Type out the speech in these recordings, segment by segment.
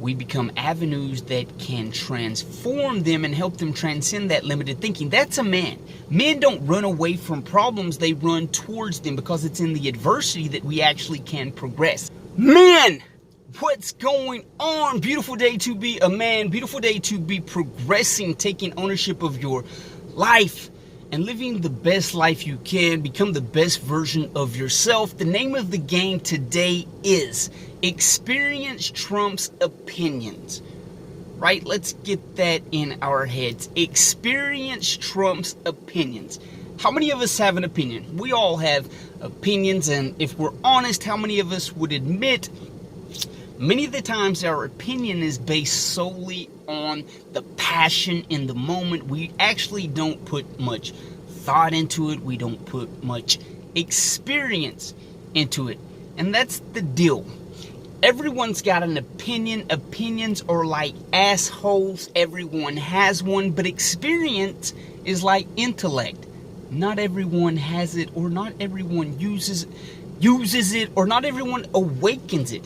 We become avenues that can transform them and help them transcend that limited thinking. That's a man. Men don't run away from problems, they run towards them, because it's in the adversity that we actually can progress. Men! What's going on? Beautiful day to be a man. Beautiful day to be progressing, taking ownership of your life and living the best life you can. Become the best version of yourself. The name of the game today is experience trumps opinions. Right? Let's get that in our heads. Experience trumps opinions. How many of us have an opinion? We all have opinions, and if we're honest, how many of us would admit many of the times our opinion is based solely on the passion in the moment? We actually don't put much thought into it. We don't put much experience into it. And that's the deal. Everyone's got an opinion. Opinions are like assholes. Everyone has one. But experience is like intellect. Not everyone has it, or not everyone uses it, or not everyone awakens it.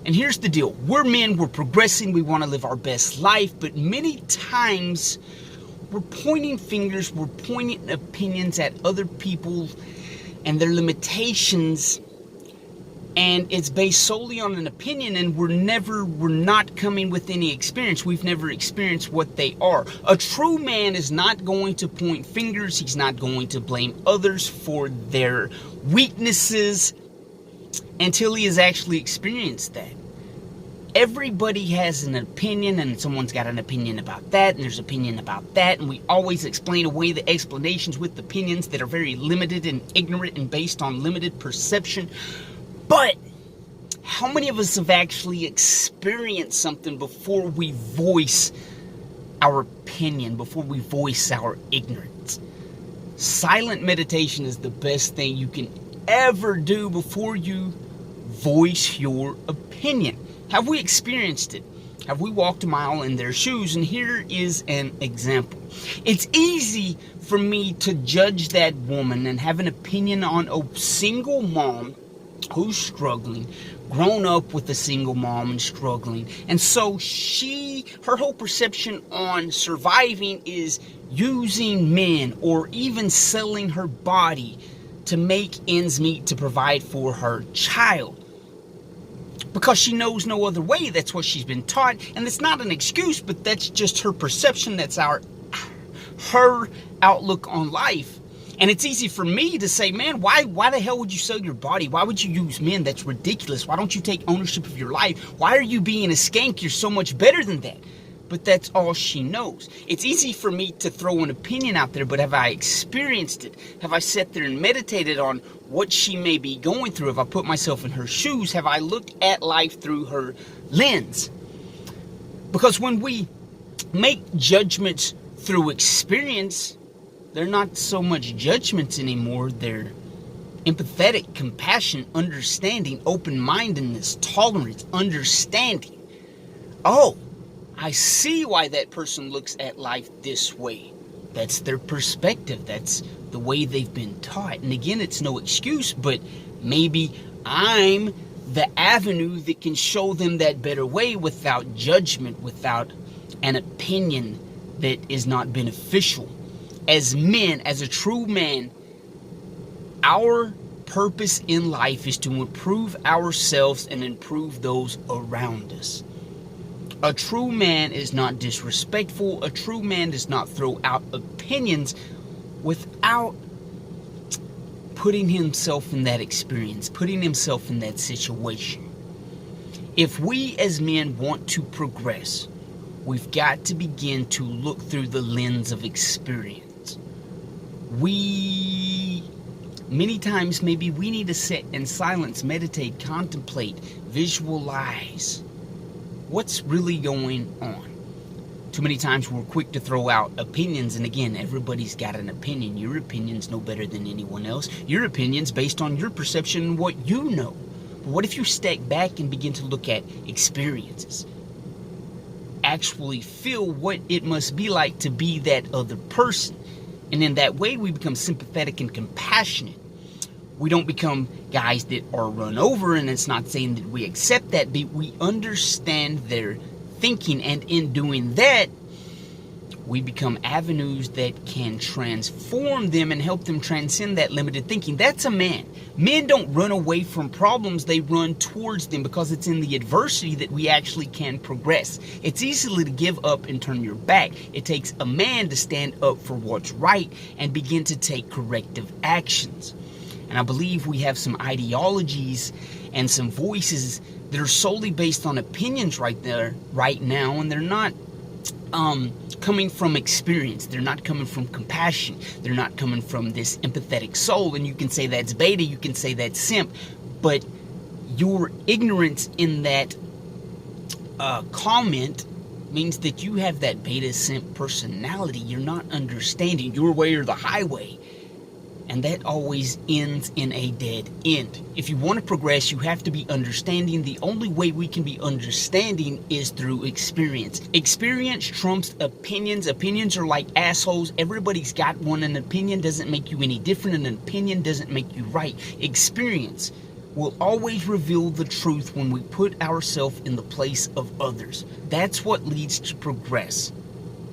And here's the deal. We're men, we're progressing, we want to live our best life, but many times we're pointing fingers, we're pointing opinions at other people and their limitations, and it's based solely on an opinion, and we're not coming with any experience. We've never experienced what they are. A true man is not going to point fingers, he's not going to blame others for their weaknesses until he has actually experienced that. Everybody has an opinion, and someone's got an opinion about that, and there's opinion about that, and we always explain away the explanations with opinions that are very limited and ignorant and based on limited perception. But how many of us have actually experienced something before we voice our opinion, before we voice our ignorance? Silent meditation is the best thing you can ever do before you voice your opinion. Have we experienced it? Have we walked a mile in their shoes? And here is an example. It's easy for me to judge that woman and have an opinion on a single mom who's struggling, grown up with a single mom and struggling. And so her whole perception on surviving is using men, or even selling her body to make ends meet to provide for her child. Because she knows no other way. That's what she's been taught. And it's not an excuse, but that's just her perception. That's her outlook on life. And it's easy for me to say, man, why the hell would you sell your body? Why would you use men? That's ridiculous. Why don't you take ownership of your life? Why are you being a skank? You're so much better than that. But that's all she knows. It's easy for me to throw an opinion out there, but have I experienced it? Have I sat there and meditated on what she may be going through? Have I put myself in her shoes? Have I looked at life through her lens? Because when we make judgments through experience, they're not so much judgments anymore. They're empathetic, compassion, understanding, open-mindedness, tolerance, understanding. Oh, I see why that person looks at life this way. That's their perspective. That's the way they've been taught. And again, it's no excuse, but maybe I'm the avenue that can show them that better way without judgment, without an opinion that is not beneficial. As men, as a true man, our purpose in life is to improve ourselves and improve those around us. A true man is not disrespectful. A true man does not throw out opinions without putting himself in that experience, putting himself in that situation. If we as men want to progress, we've got to begin to look through the lens of experience. Many times, maybe we need to sit in silence, meditate, contemplate, visualize what's really going on. Too many times we're quick to throw out opinions, and again, everybody's got an opinion. Your opinion's no better than anyone else. Your opinion's based on your perception and what you know. But what if you step back and begin to look at experiences? Actually feel what it must be like to be that other person. And in that way, we become sympathetic and compassionate. We don't become guys that are run over, and it's not saying that we accept that, but we understand their thinking, and in doing that, we become avenues that can transform them and help them transcend that limited thinking. That's a man. Men don't run away from problems, they run towards them, because it's in the adversity that we actually can progress. It's easy to give up and turn your back. It takes a man to stand up for what's right and begin to take corrective actions. And I believe we have some ideologies and some voices that are solely based on opinions right now, and they're not coming from experience. They're not coming from compassion. They're not coming from this empathetic soul. And you can say that's beta, you can say that's simp, but your ignorance in that comment means that you have that beta simp personality. You're not understanding your way or the highway. And that always ends in a dead end. If you want to progress, you have to be understanding. The only way we can be understanding is through experience. Experience trumps opinions. Opinions are like assholes. Everybody's got one. An opinion doesn't make you any different. An opinion doesn't make you right. Experience will always reveal the truth when we put ourselves in the place of others. That's what leads to progress.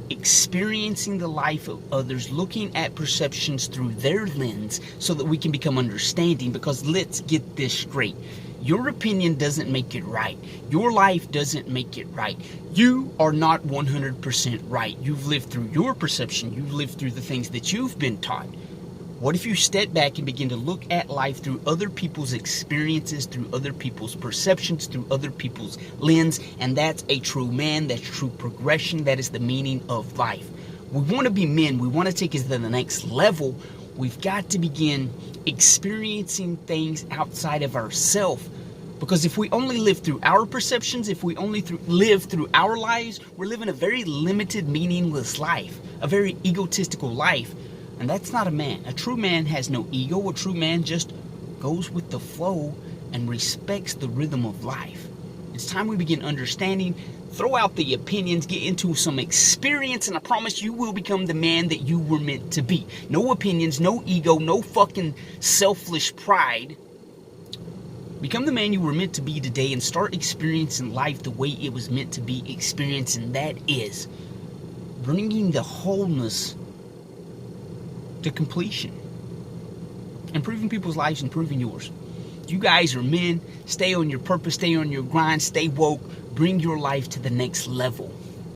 Experiencing the life of others, looking at perceptions through their lens so that we can become understanding. Because let's get this straight. Your opinion doesn't make it right. Your life doesn't make it right. You are not 100% right. You've lived through your perception. You've lived through the things that you've been taught. What if you step back and begin to look at life through other people's experiences, through other people's perceptions, through other people's lens? And that's a true man. That's true progression. That is the meaning of life. We want to be men. We want to take it to the next level. We've got to begin experiencing things outside of ourselves. Because if we only live through our perceptions, if we only live through our lives, we're living a very limited, meaningless life. A very egotistical life. And that's not a man. A true man has no ego. A true man just goes with the flow and respects the rhythm of life. It's time we begin understanding, throw out the opinions, get into some experience, and I promise you will become the man that you were meant to be. No opinions, no ego, no fucking selfish pride. Become the man you were meant to be today and start experiencing life the way it was meant to be experienced, and that is bringing the wholeness to completion, improving people's lives, improving yours. You guys are men. Stay on your purpose, stay on your grind, stay woke, bring your life to the next level.